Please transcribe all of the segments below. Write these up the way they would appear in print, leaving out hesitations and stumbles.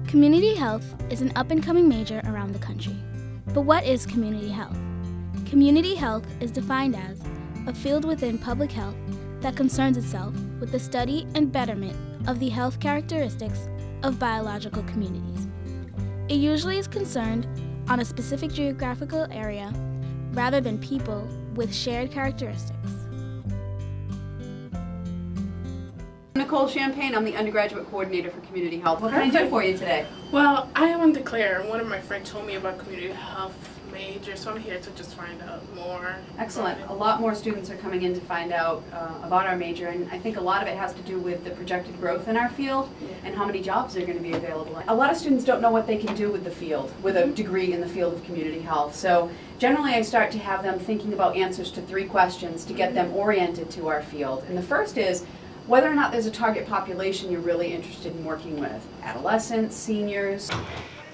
Community health is an up-and-coming major around the country. But what is community health? Community health is defined as a field within public health that concerns itself with the study and betterment of the health characteristics of biological communities. It usually is concerned on a specific geographical area rather than people with shared characteristics. Nicole Champagne, I'm the undergraduate coordinator for Community Health. What can I do for you today? Well, I am Claire. One of my friends told me about community health major, so I'm here to just find out more. Excellent. A lot more students are coming in to find out about our major, and I think a lot of it has to do with the projected growth in our field and how many jobs are going to be available. A lot of students don't know what they can do with the field, with a degree in the field of community health. So generally I start to have them thinking about answers to 3 questions to get them oriented to our field. And the first is whether or not there's a target population you're really interested in working with. Adolescents, seniors.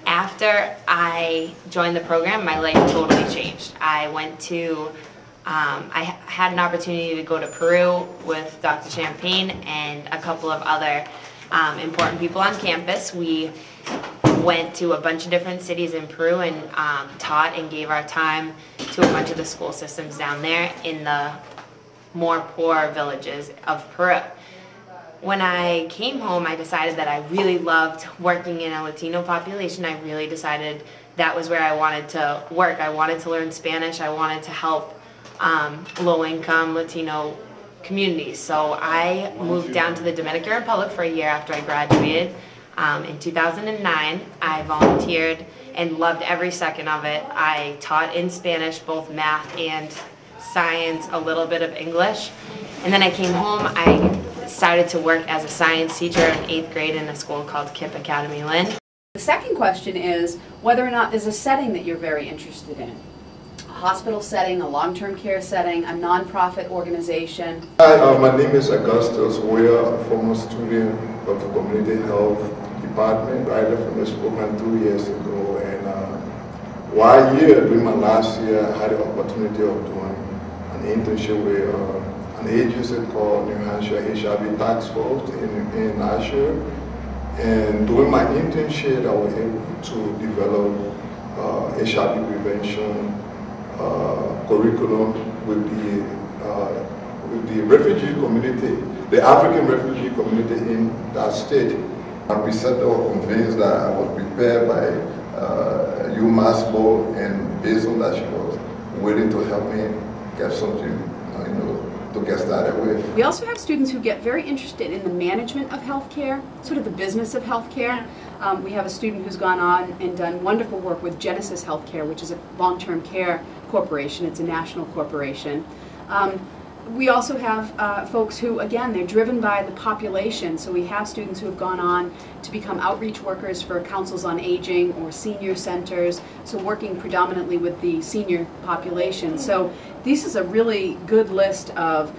After I joined the program, my life totally changed. I went to, I had an opportunity to go to Peru with Dr. Champagne and a couple of other important people on campus. We went to a bunch of different cities in Peru and taught and gave our time to a bunch of the school systems down there in the more poor villages of Peru. When I came home, I decided that I really loved working in a Latino population. I really decided that was where I wanted to work. I wanted to learn Spanish. I wanted to help low-income Latino communities. So I moved down to the Dominican Republic for a year after I graduated. In 2009, I volunteered and loved every second of it. I taught in Spanish, both math and science, a little bit of English. And then I came home, I started to work as a science teacher in 8th grade in a school called KIPP Academy Lynn. The second question is whether or not there's a setting that you're very interested in. A hospital setting, a long-term care setting, a non-profit organization. Hi, my name is Augustus Weir, a former student of the Community Health Department. I left from this program 2 years ago, and while here, during my last year, I had the opportunity of doing an internship with an agency called New Hampshire HIV Task Force in Nashua. And during my internship, I was able to develop HIV prevention curriculum with the refugee community, the African refugee community in that state. And we set out convinced that I was prepared by UMass Board, and based on that, she was willing to help me get something, to get started with. We also have students who get very interested in the management of healthcare, sort of the business of healthcare. We have a student who's gone on and done wonderful work with Genesis Healthcare, which is a long-term care corporation. It's a national corporation. We also have folks who, again, they're driven by the population. So we have students who have gone on to become outreach workers for councils on aging or senior centers, so working predominantly with the senior population. So this is a really good list of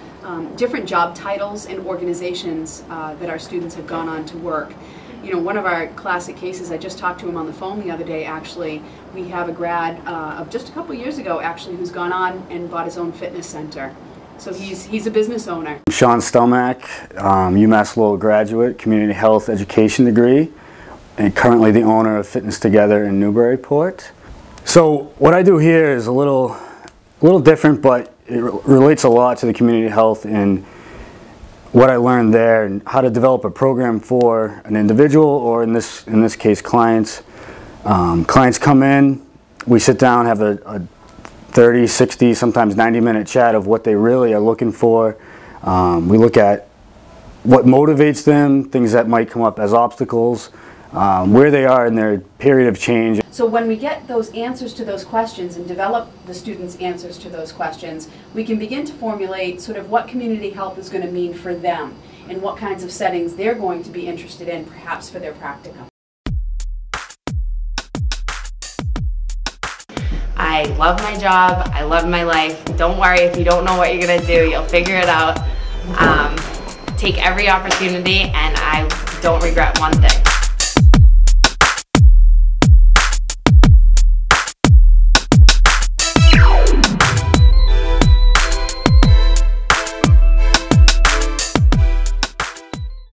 different job titles and organizations that our students have gone on to work. You know, one of our classic cases, I just talked to him on the phone the other day actually. We have a grad of just a couple years ago actually who's gone on and bought his own fitness center. So he's a business owner. I'm Sean Stelmack, UMass Lowell graduate, community health education degree, and currently the owner of Fitness Together in Newburyport. So what I do here is a little different, but it relates a lot to the community health and what I learned there and how to develop a program for an individual, or in this case clients. Clients come in, we sit down, have a 30, 60, sometimes 90-minute chat of what they really are looking for. We look at what motivates them, things that might come up as obstacles, where they are in their period of change. So when we get those answers to those questions and develop the students' answers to those questions, we can begin to formulate sort of what community health is going to mean for them and what kinds of settings they're going to be interested in, perhaps for their practicum. I love my job, I love my life. Don't worry if you don't know what you're gonna do, you'll figure it out. Take every opportunity, and I don't regret one thing.